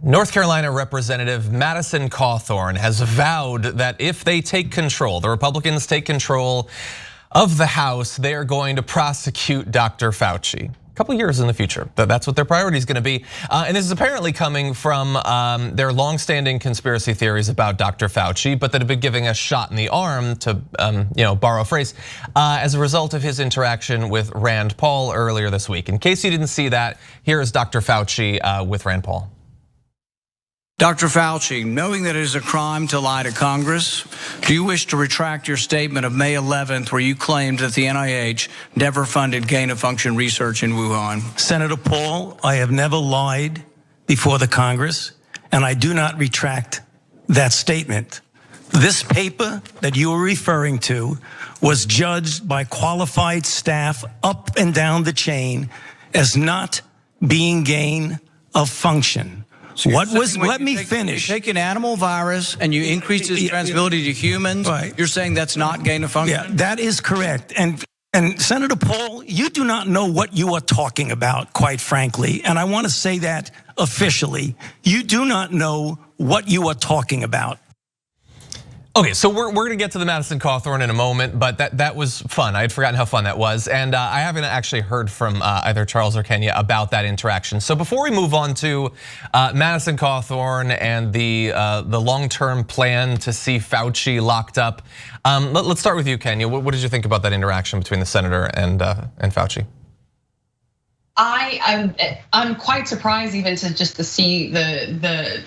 North Carolina Representative Madison Cawthorn has vowed that if they take control, the Republicans take control of the House, they are going to prosecute Dr. Fauci. A couple years in the future, that's what their priority is going to be. And this is apparently coming from their longstanding conspiracy theories about Dr. Fauci, but that have been giving a shot in the arm, to borrow a phrase, as a result of his interaction with Rand Paul earlier this week. In case you didn't see that, here is Dr. Fauci with Rand Paul. Dr. Fauci, knowing that it is a crime to lie to Congress, do you wish to retract your statement of May 11th where you claimed that the NIH never funded gain-of-function research in Wuhan? Senator Paul, I have never lied before the Congress, and I do not retract that statement. This paper that you are referring to was judged by qualified staff up and down the chain as not being gain of function. So let me finish. You take an animal virus and you increase its transmissibility to humans. Right. You're saying that's not gain of function? Yeah, that is correct. And Senator Paul, you do not know what you are talking about, quite frankly. And I want to say that officially. You do not know what you are talking about. Okay, so we're gonna get to the Madison Cawthorn in a moment, but that was fun. I had forgotten how fun that was. And I haven't actually heard from either Charles or Kenya about that interaction. So before we move on to Madison Cawthorn and the long-term plan to see Fauci locked up, let's start with you, Kenya. What did you think about that interaction between the senator and Fauci? I'm quite surprised even to see the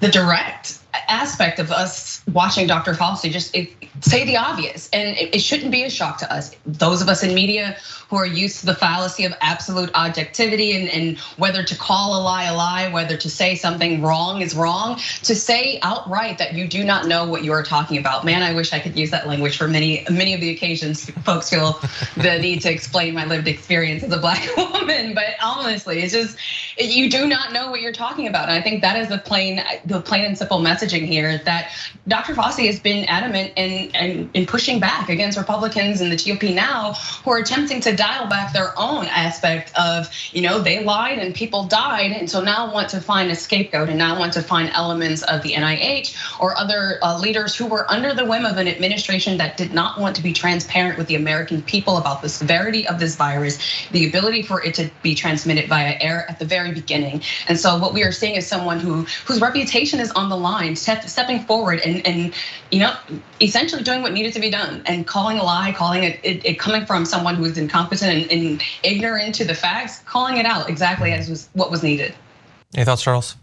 direct aspect of us watching Dr. Fauci just say the obvious, and it shouldn't be a shock to us. Those of us in media who are used to the fallacy of absolute objectivity and whether to call a lie, whether to say something wrong is wrong, to say outright that you do not know what you are talking about. Man, I wish I could use that language for many of the occasions folks feel the need to explain my lived experience as a Black woman. But honestly, it's just, you do not know what you're talking about. And I think that is the plain and simple messaging here, that Dr. Fauci has been adamant in pushing back against Republicans and the GOP now, who are attempting to dial back their own aspect of, they lied and people died, and so now want to find a scapegoat and now want to find elements of the NIH or other leaders who were under the whim of an administration that did not want to be transparent with the American people about the severity of this virus, the ability for it to be transmitted via air at the very beginning. And so what we are seeing is someone whose reputation is on the line, stepping forward and essentially doing what needed to be done and calling a lie, calling it coming from someone who is incompetent and ignorant to the facts, calling it out exactly as what was needed. Any thoughts, Charles?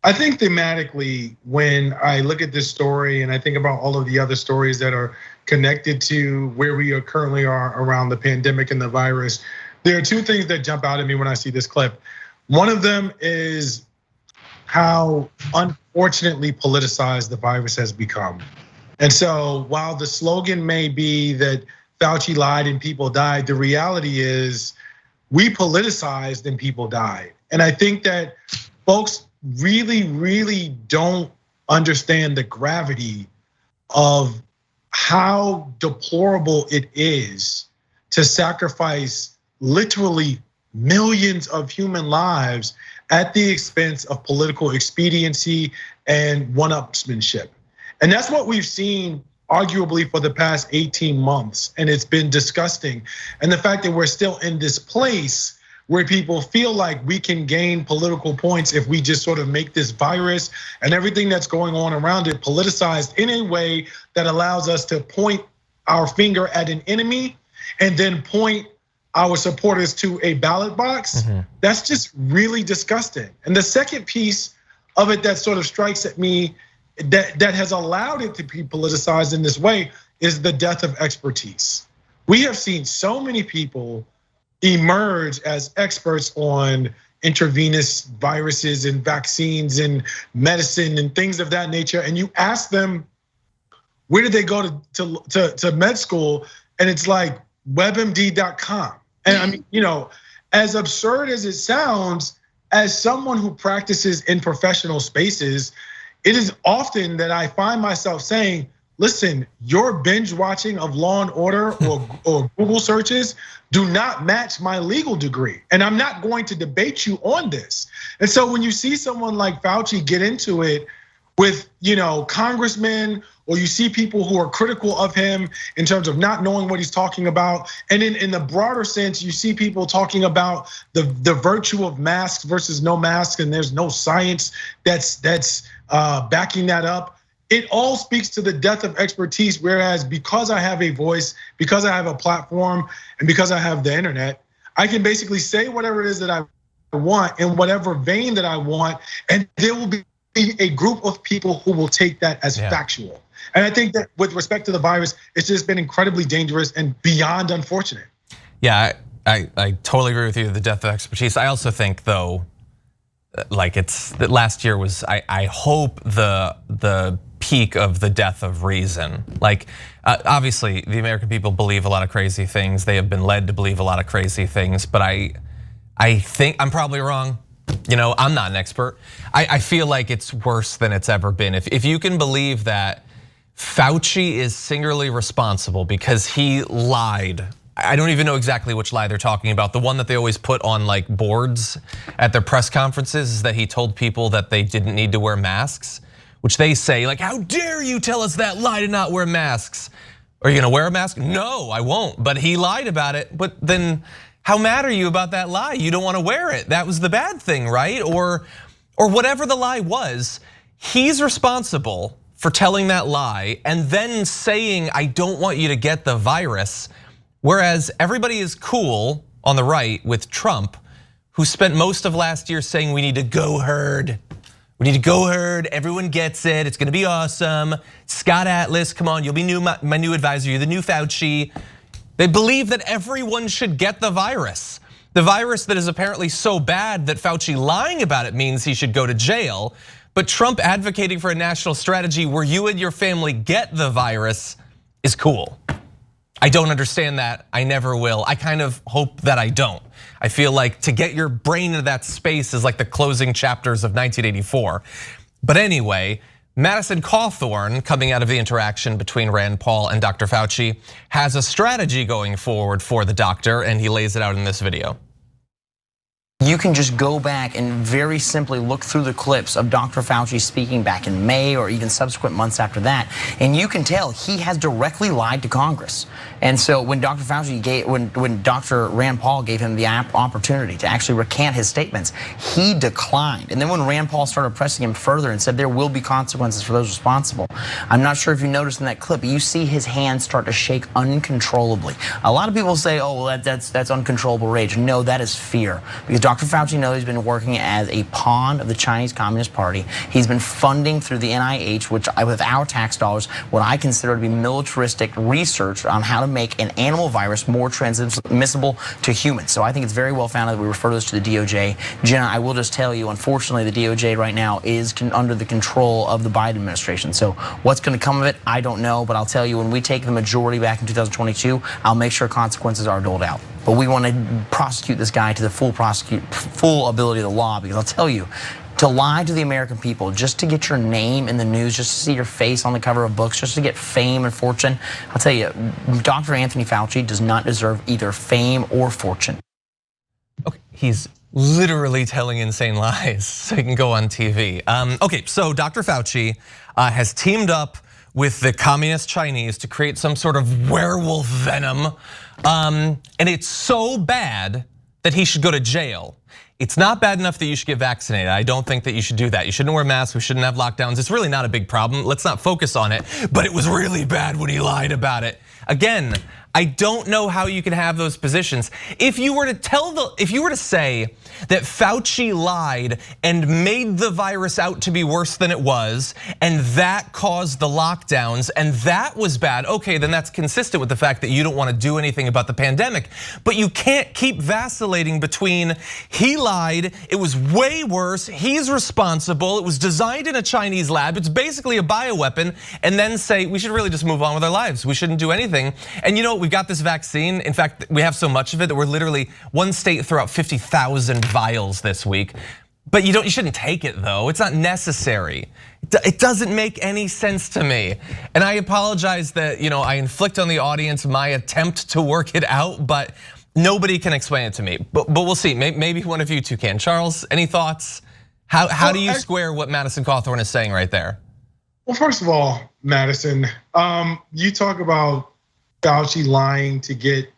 I think thematically, when I look at this story and I think about all of the other stories that are connected to where we currently are around the pandemic and the virus, there are two things that jump out at me when I see this clip. One of them is how unfortunately politicized the virus has become. And so while the slogan may be that Fauci lied and people died, the reality is we politicized and people died. And I think that folks really don't understand the gravity of how deplorable it is to sacrifice literally millions of human lives at the expense of political expediency and one-upsmanship. And that's what we've seen arguably for the past 18 months, and it's been disgusting. And the fact that we're still in this place where people feel like we can gain political points if we just sort of make this virus and everything that's going on around it politicized in a way that allows us to point our finger at an enemy and then point our supporters to a ballot box. That's just really disgusting. And the second piece of it that sort of strikes at me that has allowed it to be politicized in this way is the death of expertise. We have seen so many people emerge as experts on intravenous viruses and vaccines and medicine and things of that nature. And you ask them, where did they go to med school? And it's like webmd.com. And I mean, as absurd as it sounds, as someone who practices in professional spaces, it is often that I find myself saying, listen, your binge watching of Law and Order or Google searches do not match my legal degree. And I'm not going to debate you on this. And so when you see someone like Fauci get into it with, congressmen, or you see people who are critical of him in terms of not knowing what he's talking about. And in the broader sense, you see people talking about the virtue of masks versus no masks, and there's no science that's backing that up. It all speaks to the death of expertise, whereas because I have a voice, because I have a platform, and because I have the internet, I can basically say whatever it is that I want in whatever vein that I want, and there will be a group of people who will take that as factual. And I think that with respect to the virus, it's just been incredibly dangerous and beyond unfortunate. Yeah, I totally agree with you, the death of expertise. I also think though, like that last year was, I hope the peak of the death of reason. Like, obviously the American people believe a lot of crazy things. They have been led to believe a lot of crazy things, but I think I'm probably wrong. I'm not an expert. I feel like it's worse than it's ever been. If you can believe that Fauci is singularly responsible because he lied. I don't even know exactly which lie they're talking about. The one that they always put on like boards at their press conferences is that he told people that they didn't need to wear masks, which they say like, how dare you tell us that lie to not wear masks? Are you gonna wear a mask? No, I won't, but he lied about it. But then how mad are you about that lie? You don't wanna wear it. That was the bad thing, right? Or whatever the lie was, he's responsible for telling that lie and then saying, I don't want you to get the virus. Whereas everybody is cool on the right with Trump, who spent most of last year saying we need to go herd. We need to go herd, everyone gets it, it's gonna be awesome. Scott Atlas, come on, you'll be my new advisor, you're the new Fauci. They believe that everyone should get the virus. The virus that is apparently so bad that Fauci lying about it means he should go to jail. But Trump advocating for a national strategy where you and your family get the virus is cool. I don't understand that, I never will. I kind of hope that I don't. I feel like to get your brain into that space is like the closing chapters of 1984. But anyway, Madison Cawthorn, coming out of the interaction between Rand Paul and Dr. Fauci, has a strategy going forward for the doctor, and he lays it out in this video. You can just go back and very simply look through the clips of Dr. Fauci speaking back in May or even subsequent months after that, and you can tell he has directly lied to Congress. And so when Dr. Fauci when Dr. Rand Paul gave him the opportunity to actually recant his statements, he declined. And then when Rand Paul started pressing him further and said there will be consequences for those responsible, I'm not sure if you noticed in that clip, but you see his hands start to shake uncontrollably. A lot of people say, oh, well, that's uncontrollable rage. No, that is fear, because Dr. Fauci knows he's been working as a pawn of the Chinese Communist Party. He's been funding through the NIH, which with our tax dollars, what I consider to be militaristic research on how to make an animal virus more transmissible to humans. So I think it's very well founded that we refer those to the DOJ. Jenna, I will just tell you, unfortunately, the DOJ right now is under the control of the Biden administration. So what's going to come of it, I don't know. But I'll tell you, when we take the majority back in 2022, I'll make sure consequences are doled out. But we want to prosecute this guy to the full ability of the law, because I'll tell you, to lie to the American people just to get your name in the news, just to see your face on the cover of books, just to get fame and fortune, I'll tell you, Dr. Anthony Fauci does not deserve either fame or fortune. Okay, he's literally telling insane lies so he can go on TV. Okay, so Dr. Fauci has teamed up with the communist Chinese to create some sort of werewolf venom. And it's so bad that he should go to jail. It's not bad enough that you should get vaccinated. I don't think that you should do that. You shouldn't wear masks, we shouldn't have lockdowns. It's really not a big problem, let's not focus on it. But it was really bad when he lied about it. Again, I don't know how you can have those positions. If you were to say that Fauci lied and made the virus out to be worse than it was, and that caused the lockdowns, and that was bad, okay, then that's consistent with the fact that you don't want to do anything about the pandemic. But you can't keep vacillating between he lied, it was way worse, he's responsible, it was designed in a Chinese lab, it's basically a bioweapon, and then say we should really just move on with our lives. We shouldn't do anything. And you know, we've got this vaccine. In fact, we have so much of it that we're literally, one state threw out 50,000 vials this week. But you shouldn't take it though, it's not necessary. It doesn't make any sense to me. And I apologize that I inflict on the audience my attempt to work it out, but nobody can explain it to me. But we'll see. Maybe one of you two can. Charles, any thoughts? How do you square what Madison Cawthorn is saying right there? Well, first of all, Madison, you talk about Fauci lying to get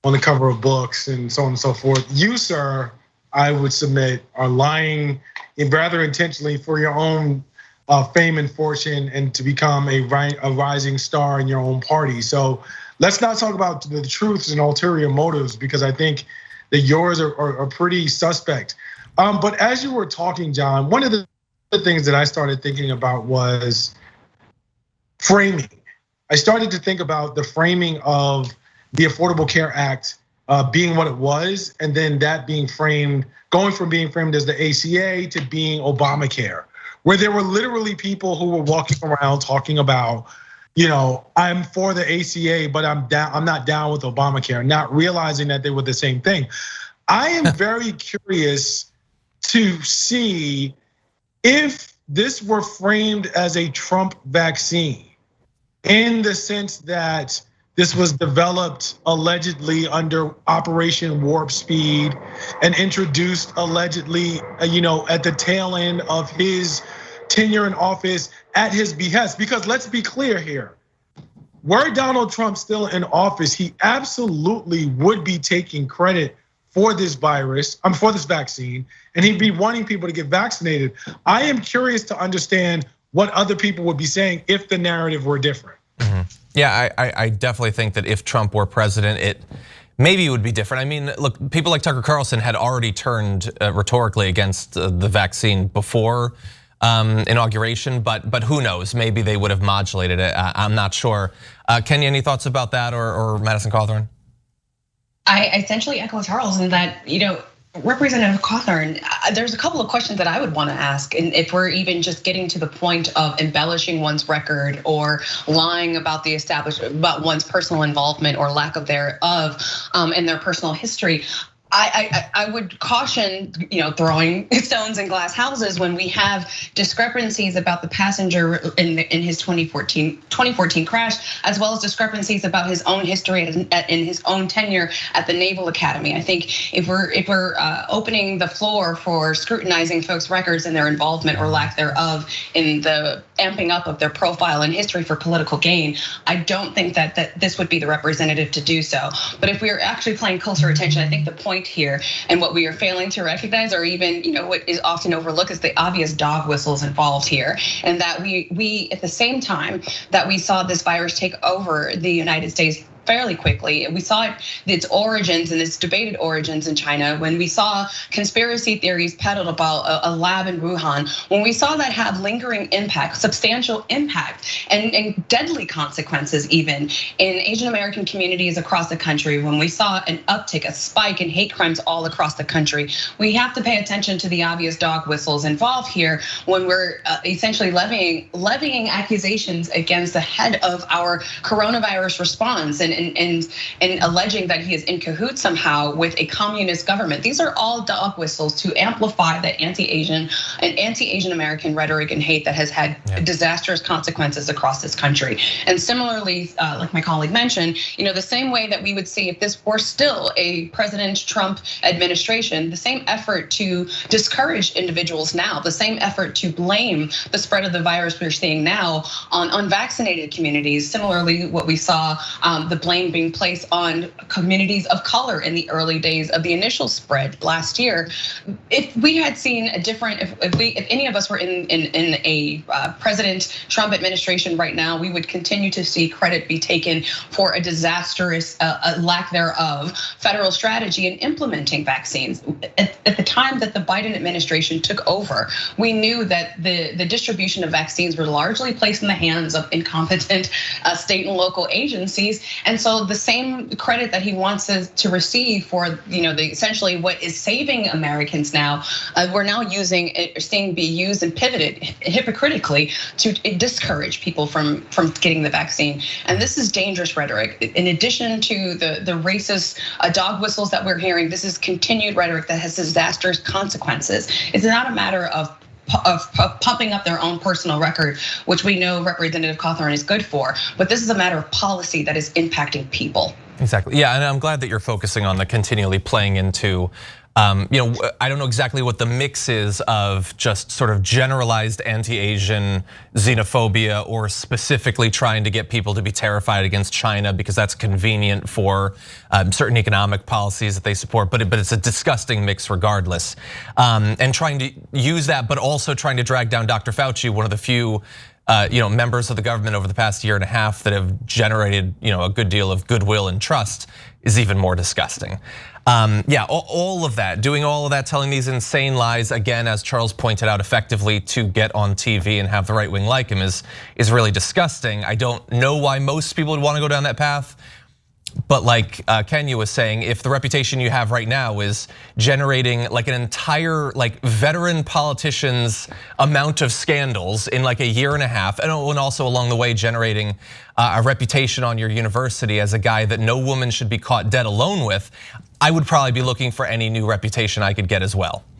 on the cover of books and so on and so forth. You, sir, I would submit, are lying rather intentionally for your own fame and fortune and to become a rising star in your own party. So let's not talk about the truths and ulterior motives, because I think that yours are pretty suspect. But as you were talking, John, one of the things that I started thinking about was framing. I started to think about the framing of the Affordable Care Act being what it was, and then that being framed, going from being framed as the ACA to being Obamacare, where there were literally people who were walking around talking about, I'm for the ACA, but I'm not down with Obamacare, not realizing that they were the same thing. I am very curious to see if this were framed as a Trump vaccine, in the sense that this was developed allegedly under Operation Warp Speed and introduced allegedly, at the tail end of his tenure in office at his behest. Because let's be clear here, were Donald Trump still in office, he absolutely would be taking credit for this virus, for this vaccine, and he'd be wanting people to get vaccinated. I am curious to understand what other people would be saying if the narrative were different. Yeah, I definitely think that if Trump were president, maybe it would be different. I mean, look, people like Tucker Carlson had already turned rhetorically against the vaccine before inauguration, but who knows? Maybe they would have modulated it. I'm not sure. Kenya, any thoughts about that, or Madison Cawthorn? I essentially echo Charles in that, Representative Cawthorn, there's a couple of questions that I would want to ask, and if we're even just getting to the point of embellishing one's record or lying about about one's personal involvement or lack of thereof in their personal history. I would caution, throwing stones in glass houses when we have discrepancies about the passenger in his 2014 crash, as well as discrepancies about his own history in his own tenure at the Naval Academy. I think if we're opening the floor for scrutinizing folks' records and their involvement or lack thereof in the amping up of their profile and history for political gain, I don't think that this would be the representative to do so. But if we are actually paying closer attention, I think the point here and what we are failing to recognize, or even what is often overlooked, is the obvious dog whistles involved here, and that we at the same time that we saw this virus take over the United States fairly quickly. We saw its origins and its debated origins in China, when we saw conspiracy theories peddled about a lab in Wuhan, when we saw that have lingering impact, substantial impact, and deadly consequences even in Asian American communities across the country, when we saw an uptick, a spike in hate crimes all across the country. We have to pay attention to the obvious dog whistles involved here when we're essentially levying accusations against the head of our coronavirus response and alleging that he is in cahoots somehow with a communist government. These are all dog whistles to amplify that anti-Asian and anti-Asian American rhetoric and hate that has had disastrous consequences across this country. And similarly, like my colleague mentioned, the same way that we would see if this were still a President Trump administration, the same effort to discourage individuals now, the same effort to blame the spread of the virus we're seeing now on unvaccinated communities. Similarly, what we saw, the blame being placed on communities of color in the early days of the initial spread last year. If we had seen a different, if any of us were in a President Trump administration right now, we would continue to see credit be taken for a disastrous lack thereof federal strategy in implementing vaccines. At the time that the Biden administration took over, we knew that the distribution of vaccines were largely placed in the hands of incompetent state and local agencies. And so the same credit that he wants to receive for the essentially what is saving Americans now, we're now seeing be used and pivoted hypocritically to discourage people from getting the vaccine. And this is dangerous rhetoric. In addition to the racist dog whistles that we're hearing, this is continued rhetoric that has disastrous consequences. It's not a matter of pumping up their own personal record, which we know Representative Cawthorn is good for. But this is a matter of policy that is impacting people. Exactly. Yeah, and I'm glad that you're focusing on the continually playing into. I don't know exactly what the mix is of just sort of generalized anti-Asian xenophobia or specifically trying to get people to be terrified against China because that's convenient for certain economic policies that they support, but it's a disgusting mix regardless. And trying to use that, but also trying to drag down Dr. Fauci, one of the few members of the government over the past year and a half that have generated a good deal of goodwill and trust is even more disgusting. All of that, doing all of that, telling these insane lies, again, as Charles pointed out, effectively to get on TV and have the right wing like him is really disgusting. I don't know why most people would want to go down that path. But like Kenya was saying, if the reputation you have right now is generating like an entire veteran politician's amount of scandals in like a year and a half, and also along the way generating a reputation on your university as a guy that no woman should be caught dead alone with, I would probably be looking for any new reputation I could get as well.